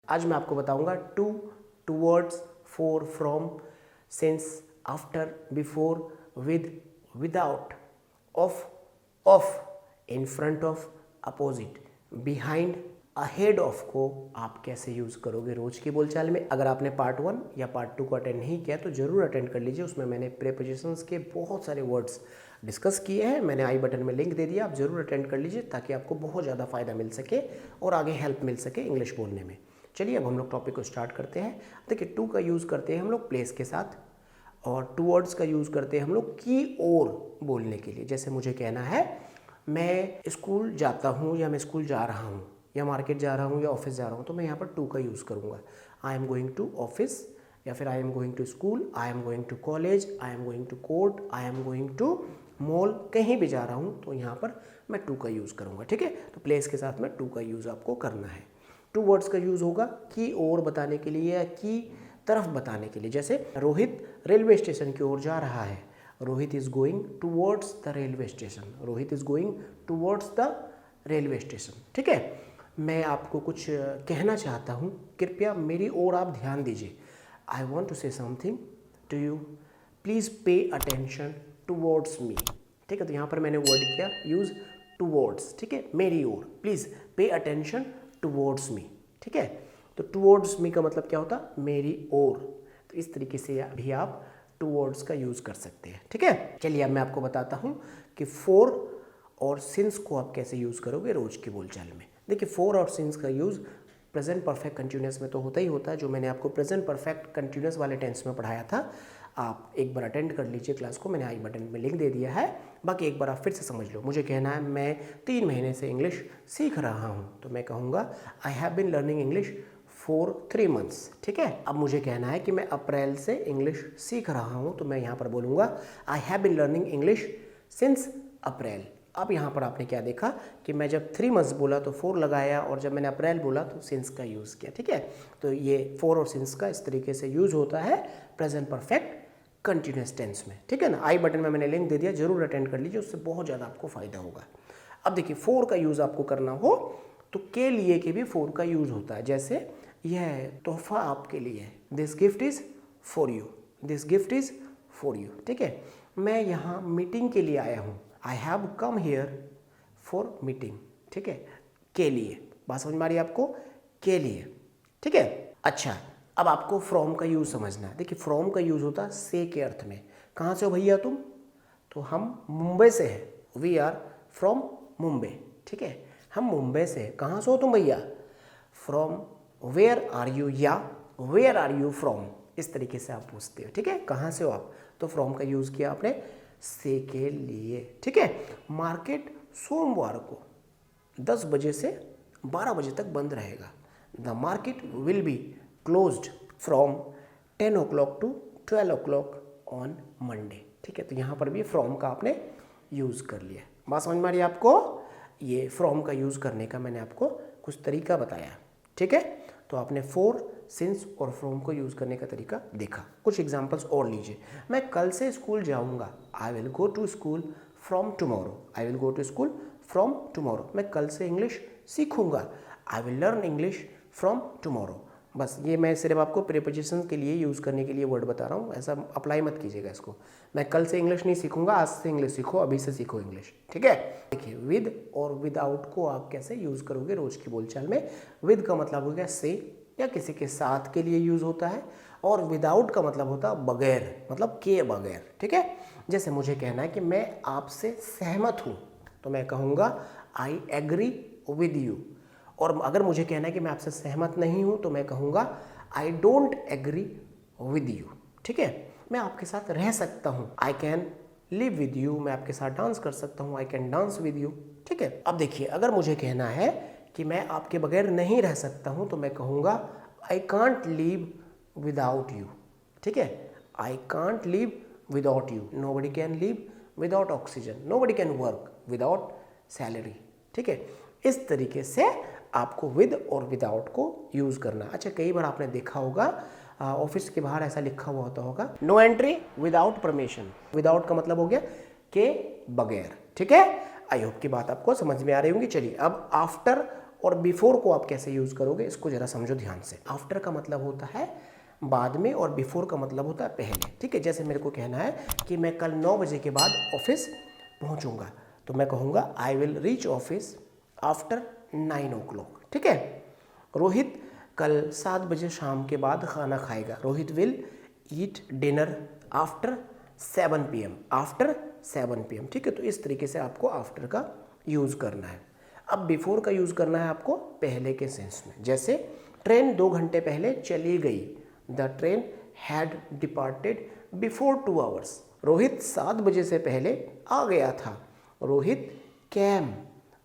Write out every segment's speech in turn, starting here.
आज मैं आपको बताऊंगा to, towards, for, from, since, after, before, with, without, of, in front of, opposite, behind, ahead of को आप कैसे यूज़ करोगे रोज की बोलचाल में। अगर आपने पार्ट 1 या पार्ट 2 को अटेंड नहीं किया तो जरूर अटेंड कर लीजिए। उसमें मैंने प्रीपोजिशंस के बहुत सारे वर्ड्स डिस्कस किए हैं। मैंने आई बटन में लिंक दे दिया, आप जरूर अटेंड कर लीजिए ताकि आपको बहुत ज़्यादा फ़ायदा मिल सके और आगे हेल्प मिल सके इंग्लिश बोलने में। चलिए अब हम लोग टॉपिक को स्टार्ट करते हैं। देखिए, टू का यूज़ करते हैं हम लोग प्लेस के साथ, और टूवर्ड्स का यूज़ करते हैं हम लोग की ओर बोलने के लिए। जैसे मुझे कहना है मैं स्कूल जाता हूँ, या मैं स्कूल जा रहा हूँ, या मार्केट जा रहा हूँ, या ऑफिस जा रहा हूँ, तो मैं यहाँ पर टू का यूज़ करूँगा। I am going to office, या फिर I am going to school, I am going to college, I am going to court, I am going to mall, कहीं भी जा रहा हूँ तो यहाँ पर मैं टू का यूज़ करूँगा। ठीक है, तो प्लेस के साथ में टू का यूज़ आपको करना है। टू वर्ड्स का यूज़ होगा की ओर बताने के लिए या की तरफ बताने के लिए। जैसे रोहित रेलवे स्टेशन की ओर जा रहा है, Rohit is going towards the railway station, Rohit is going towards the railway station. ठीक है, मैं आपको कुछ कहना चाहता हूँ, कृपया मेरी ओर आप ध्यान दीजिए। I want to say something to you, please pay attention towards me. ठीक है, तो यहाँ पर मैंने वर्ड किया यूज़ टूवर्ड्स। ठीक है, मेरी ओर, please pay attention towards me. ठीक है, तो टूवर्ड्स मी का मतलब क्या होता है, मेरी ओर। तो इस तरीके से भी आप टूवर्ड्स का यूज़ कर सकते हैं। ठीक है, चलिए अब मैं आपको बताता हूँ कि फॉर और सिंस को आप कैसे यूज़ करोगे रोज की बोलचाल में। देखिए, फॉर और सिंस का यूज़ प्रेजेंट परफेक्ट कंटिन्यूस में तो होता ही होता है, जो मैंने आपको प्रेजेंट परफेक्ट कंटिन्यूस वाले टेंस में पढ़ाया था। आप एक बार अटेंड कर लीजिए क्लास को, मैंने आई बटन में लिंक दे दिया है। बाकी एक बार आप फिर से समझ लो। मुझे कहना है मैं 3 महीने से इंग्लिश सीख रहा हूँ, तो मैं कहूँगा I have been learning English for 3 months. ठीक है, अब मुझे कहना है कि मैं अप्रैल से इंग्लिश सीख रहा हूँ, तो मैं यहाँ पर बोलूँगा I have been learning English since April. अब यहाँ पर आपने क्या देखा कि मैं जब 3 मंथ्स बोला तो 4 लगाया, और जब मैंने अप्रैल बोला तो सिंस का यूज़ किया। ठीक है, तो ये फॉर और सिंस का इस तरीके से यूज़ होता है प्रेजेंट परफेक्ट कंटिन्यूस टेंस में। ठीक है ना, आई बटन में मैंने लिंक दे दिया, जरूर अटेंड कर लीजिए, उससे बहुत ज़्यादा आपको फ़ायदा होगा। अब देखिए, फॉर का यूज़ आपको करना हो तो के लिए के भी फॉर का यूज़ होता है। जैसे यह तोहफा आपके लिए है, this gift is for you, this gift is for you. ठीक है, मैं यहाँ मीटिंग के लिए आया हूँ, I have come here for meeting. ठीक है, के लिए, बात समझ में आ रही है आपको, के लिए। ठीक है, अच्छा, अब आपको फ्रॉम का यूज़ समझना है। देखिए, फ्रॉम का यूज़ होता है से के अर्थ में। कहाँ से हो भैया तुम, तो हम मुंबई से हैं, वी आर फ्रॉम मुंबई। ठीक है, हम मुंबई से हैं। कहाँ से हो तुम भैया, फ्रॉम वेयर आर यू, या वेयर आर यू फ्रॉम, इस तरीके से आप पूछते हो। ठीक है, कहाँ से हो आप, तो फ्रॉम का यूज़ किया आपने से के लिए। ठीक है, मार्केट सोमवार को 10 बजे से 12 बजे तक बंद रहेगा। The market will be closed from 10 o'clock to 12 o'clock on Monday. ठीक है, तो यहाँ पर भी फ्रॉम का आपने यूज़ कर लिया। बात समझ में आ रही है आपको, ये फ्रॉम का यूज़ करने का मैंने आपको कुछ तरीका बताया। ठीक है, तो आपने फॉर, सिंस और फ्रॉम को यूज़ करने का तरीका देखा। कुछ एग्जांपल्स और लीजिए। मैं कल से स्कूल जाऊंगा, I will go to school from tomorrow, I will go to school from tomorrow. मैं कल से इंग्लिश सीखूंगा, I will learn English from tomorrow. बस ये मैं सिर्फ आपको प्रीपोजिशन के लिए यूज़ करने के लिए वर्ड बता रहा हूँ, ऐसा अप्लाई मत कीजिएगा इसको। मैं कल से इंग्लिश नहीं सीखूंगा, आज से इंग्लिश सीखो, अभी से सीखो इंग्लिश। ठीक है, देखिए, विद और विदाउट को आप कैसे यूज़ करोगे रोज की बोलचाल में। विद का मतलब हो गया से या किसी के साथ के लिए यूज़ होता है, और विदाउट का मतलब होता है बगैर, मतलब के बगैर। ठीक है, जैसे मुझे कहना है कि मैं आपसे सहमत हूँ, तो मैं कहूँगा आई एग्री विद यू। और अगर मुझे कहना है कि मैं आपसे सहमत नहीं हूँ, तो मैं कहूँगा I don't agree with you. ठीक है, मैं आपके साथ रह सकता हूँ, I can live with you. मैं आपके साथ डांस कर सकता हूँ, I can dance with you. ठीक है, अब देखिए, अगर मुझे कहना है कि मैं आपके बगैर नहीं रह सकता हूँ, तो मैं कहूँगा I can't live without you. ठीक है, I can't live without you, nobody can live without oxygen, nobody can work without salary. ठीक है, इस तरीके से आपको विद और विदाउट को यूज़ करना। अच्छा, कई बार आपने देखा होगा ऑफिस के बाहर ऐसा लिखा हुआ होगा, no entry without permission. Without का मतलब हो गया के बगैर। ठीक है, आई होप की बात आपको समझ में आ रही होंगी। चलिए, अब आफ्टर और बिफोर को आप कैसे यूज़ करोगे इसको ज़रा समझो ध्यान से। आफ्टर का मतलब होता है बाद में और बिफोर का मतलब होता है पहले, ठीक है। जैसे मेरे को कहना है कि मैं कल 9 बजे के बाद ऑफिस पहुंचूंगा, तो मैं कहूँगा I will reach office after 9 o'clock, ठीक है। रोहित कल 7 बजे शाम के बाद खाना खाएगा, Rohit will eat dinner after 7 PM, after 7 PM, ठीक है। तो इस तरीके से आपको आफ्टर का यूज़ करना है। अब बिफोर का यूज़ करना है आपको पहले के सेंस में। जैसे ट्रेन 2 घंटे पहले चली गई, the train had departed before 2 hours, Rohit 7 बजे से पहले आ गया था, रोहित कैम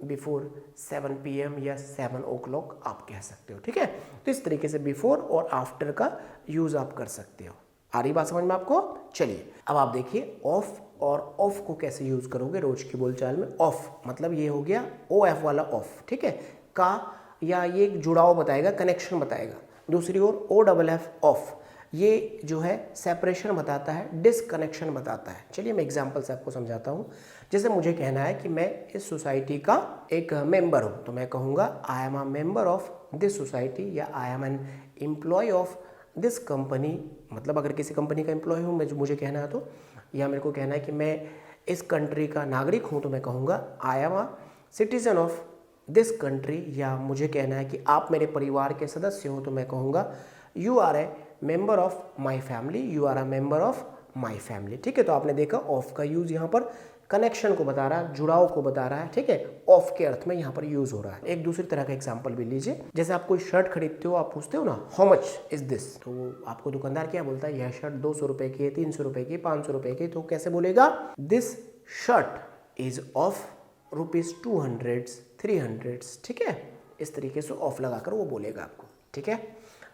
बिफोर 7 PM या 7 o'clock आप कह सकते हो, ठीक है। तो इस तरीके से बिफोर और आफ्टर का यूज़ आप कर सकते हो। आ रही बात समझ में आपको? चलिए अब आप देखिए ऑफ और ऑफ को कैसे यूज़ करोगे रोज की बोलचाल में। ऑफ मतलब ये हो गया OF वाला ऑफ, ठीक है, का, या ये एक जुड़ाव बताएगा, कनेक्शन बताएगा। दूसरी ओर OFF ऑफ, ये जो है सेपरेशन बताता है, डिसकनेक्शन बताता है। चलिए मैं एग्जांपल से आपको समझाता हूँ। जैसे मुझे कहना है कि मैं इस सोसाइटी का एक मेंबर हूँ, तो मैं कहूँगा I am a member of this society, या I am an employ of this company. मतलब अगर किसी कंपनी का एम्प्लॉय हूँ मैं, जो मुझे कहना है तो, या मेरे को कहना है कि मैं इस कंट्री का नागरिक हूँ, तो मैं कहूँगा I am a citizen of this country. या मुझे कहना है कि आप मेरे परिवार के सदस्य हो, तो मैं कहूँगा you are a member of my family, you are a member of my family, ठीक है। तो आपने देखा ऑफ का यूज़ यहाँ पर कनेक्शन को बता रहा है, जुड़ाव को बता रहा है, ठीक है। ऑफ के अर्थ में यहाँ पर यूज़ हो रहा है। एक दूसरी तरह का एग्जांपल भी लीजिए। जैसे आप कोई शर्ट खरीदते हो, आप पूछते हो ना हाउ मच इज दिस, तो आपको दुकानदार क्या बोलता है, यह शर्ट 200 रुपये की है, 300 रुपये की, 500 रुपये की। तो कैसे बोलेगा, दिस शर्ट इज ऑफ ₹200, 300, ठीक है। इस तरीके से ऑफ लगाकर वो बोलेगा आपको, ठीक है।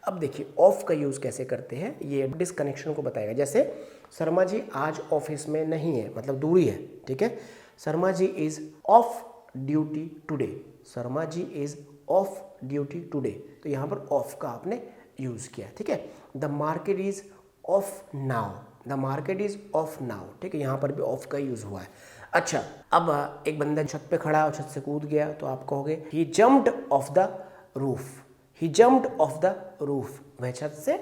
अब देखिए ऑफ का यूज़ कैसे करते हैं, ये डिसकनेक्शन को बताएगा। जैसे शर्मा जी आज ऑफिस में नहीं है, मतलब दूरी है, ठीक है। Sharma ji is off duty today, Sharma ji is off duty today, तो यहाँ पर ऑफ का आपने यूज़ किया, ठीक है। The market is of now, the market is of now, ठीक है, यहाँ पर भी ऑफ का यूज़ हुआ है। अच्छा, अब एक बंदा छत पे खड़ा और छत से कूद गया, तो आप कहोगे he jumped off the roof, he jumped off the roof, वह छत से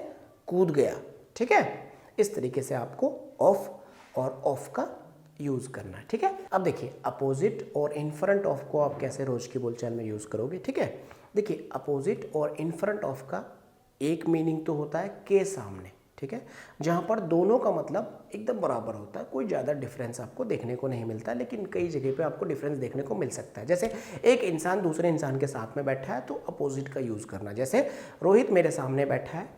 कूद गया, ठीक है। इस तरीके से आपको ऑफ और ऑफ का यूज़ करना है, ठीक है। अब देखिए अपोजिट और इन फ्रंट ऑफ को आप कैसे रोज की बोलचाल में यूज़ करोगे, ठीक है। देखिए अपोजिट और इन फ्रंट ऑफ का एक मीनिंग तो होता है के सामने, ठीक है, जहाँ पर दोनों का मतलब एकदम बराबर होता है, कोई ज़्यादा डिफरेंस आपको देखने को नहीं मिलता, लेकिन कई जगह पे आपको डिफरेंस देखने को मिल सकता है। जैसे एक इंसान दूसरे इंसान के साथ में बैठा है, तो अपोजिट का यूज़ करना। जैसे रोहित मेरे सामने बैठा है,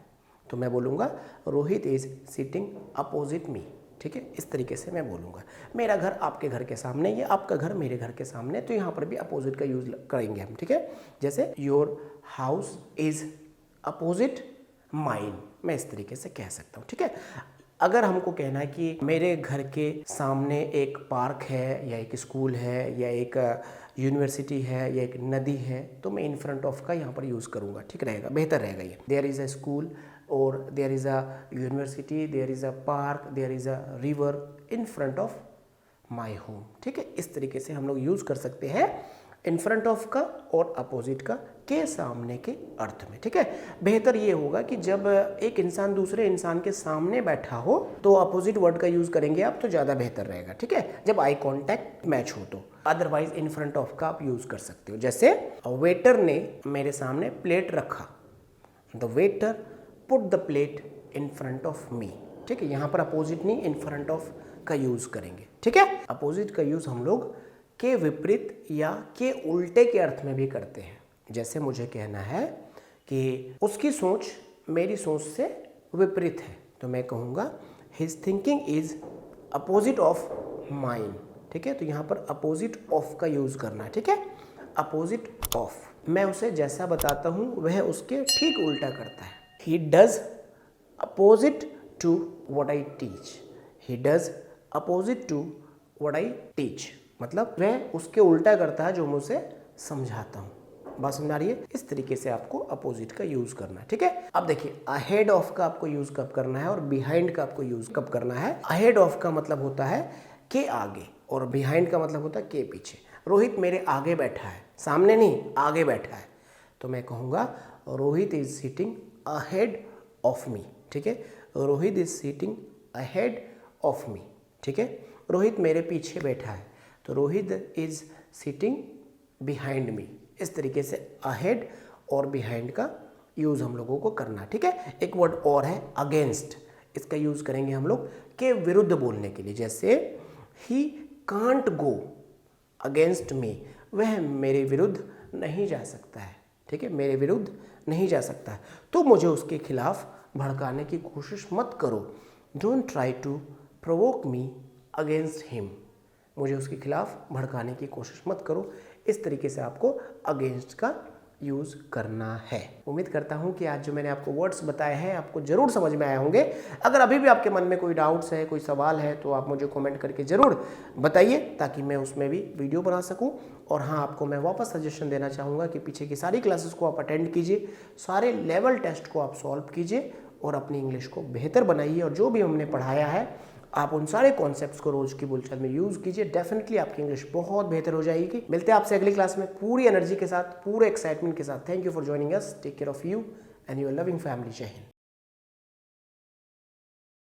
तो मैं बोलूँगा रोहित इज़ सिटिंग अपोजिट मी, ठीक है। इस तरीके से मैं बोलूँगा। मेरा घर आपके घर के सामने, या आपका घर मेरे घर के सामने, तो यहाँ पर भी अपोजिट का यूज़ करेंगे हम, ठीक है। जैसे your house is opposite mine, मैं इस तरीके से कह सकता हूँ, ठीक है। अगर हमको कहना है कि मेरे घर के सामने एक पार्क है, या एक स्कूल है, या एक यूनिवर्सिटी है, या एक नदी है, तो मैं इन फ्रंट ऑफ का यहाँ पर यूज़ करूँगा, ठीक रहेगा, बेहतर रहेगा ये। देयर इज़ अ स्कूल और there is a university, there is a park, there is a river in front of my home, ठीक है। इस तरीके से हम लोग यूज़ कर सकते हैं इन फ्रंट ऑफ का और अपोजिट का के सामने के अर्थ में, ठीक है। बेहतर ये होगा कि जब एक इंसान दूसरे इंसान के सामने बैठा हो, तो अपोजिट वर्ड का यूज़ करेंगे आप, तो ज़्यादा बेहतर रहेगा, ठीक है, जब आई कॉन्टैक्ट मैच हो तो। अदरवाइज इन फ्रंट ऑफ का आप यूज़ कर सकते हो। जैसे वेटर ने मेरे सामने प्लेट रखा, the waiter put the plate in front of me, ठीक है। यहाँ पर अपोजिट नहीं, इन फ्रंट ऑफ का यूज़ करेंगे, ठीक है। अपोजिट का यूज़ हम लोग के विपरीत या के उल्टे के अर्थ में भी करते हैं। जैसे मुझे कहना है कि उसकी सोच मेरी सोच से विपरीत है, तो मैं कहूँगा his thinking is opposite of mine, ठीक है। तो यहाँ पर अपोजिट ऑफ का यूज़ करना है, ठीक है। अपोजिट ऑफ, मैं उसे जैसा बताता हूँ वह उसके ठीक उल्टा करता है। He does opposite to what I teach, he does opposite to what I teach, मतलब वह उसके उल्टा करता है जो मैं उसे समझाता हूँ। बात समझ आ रही है? इस तरीके से आपको अपोजिट का यूज़ करना है, ठीक है। अब देखिए अहेड ऑफ का आपको यूज़ कब करना है और बिहाइंड का आपको यूज़ कब करना है। अहेड ऑफ का मतलब होता है के आगे, और बिहाइंड का मतलब होता है के पीछे। रोहित मेरे आगे बैठा है, सामने नहीं, आगे बैठा है, तो मैं कहूँगा Rohit is seating ahead of me. ठीक है, Rohit is seating ahead of me. ठीक है, रोहित मेरे पीछे बैठा है, तो Rohit is seating behind me. इस तरीके से अहेड और बिहाइंड का यूज़ हम लोगों को करना। ठीक है, एक वर्ड और है अगेंस्ट, इसका यूज़ करेंगे हम लोग के विरुद्ध बोलने के लिए। जैसे he can't go against me, वह मेरे विरुद्ध नहीं जा सकता है। ठीक है, मेरे विरुद्ध नहीं जा सकता है, तो मुझे उसके खिलाफ भड़काने की कोशिश मत करो। Don't try to provoke me against him, मुझे उसके खिलाफ भड़काने की कोशिश मत करो। इस तरीके से आपको अगेंस्ट का यूज़ करना है। उम्मीद करता हूँ कि आज जो मैंने आपको वर्ड्स बताए हैं आपको ज़रूर समझ में आए होंगे। अगर अभी भी आपके मन में कोई डाउट्स है, कोई सवाल है, तो आप मुझे कमेंट करके ज़रूर बताइए, ताकि मैं उसमें भी वीडियो बना सकूँ। और हाँ, आपको मैं वापस सजेशन देना चाहूँगा कि पीछे की सारी क्लासेस को आप अटेंड कीजिए, सारे लेवल टेस्ट को आप सॉल्व कीजिए और अपनी इंग्लिश को बेहतर बनाइए। और जो भी हमने पढ़ाया है आप उन सारे कॉन्सेप्ट्स को रोज की बोलचाल में यूज़ कीजिए। डेफिनेटली आपकी इंग्लिश बहुत बेहतर हो जाएगी। मिलते हैं आपसे अगली क्लास में पूरी एनर्जी के साथ, पूरे एक्साइटमेंट के साथ। Thank you for joining us. Take care of you and your loving family. जय हिंद।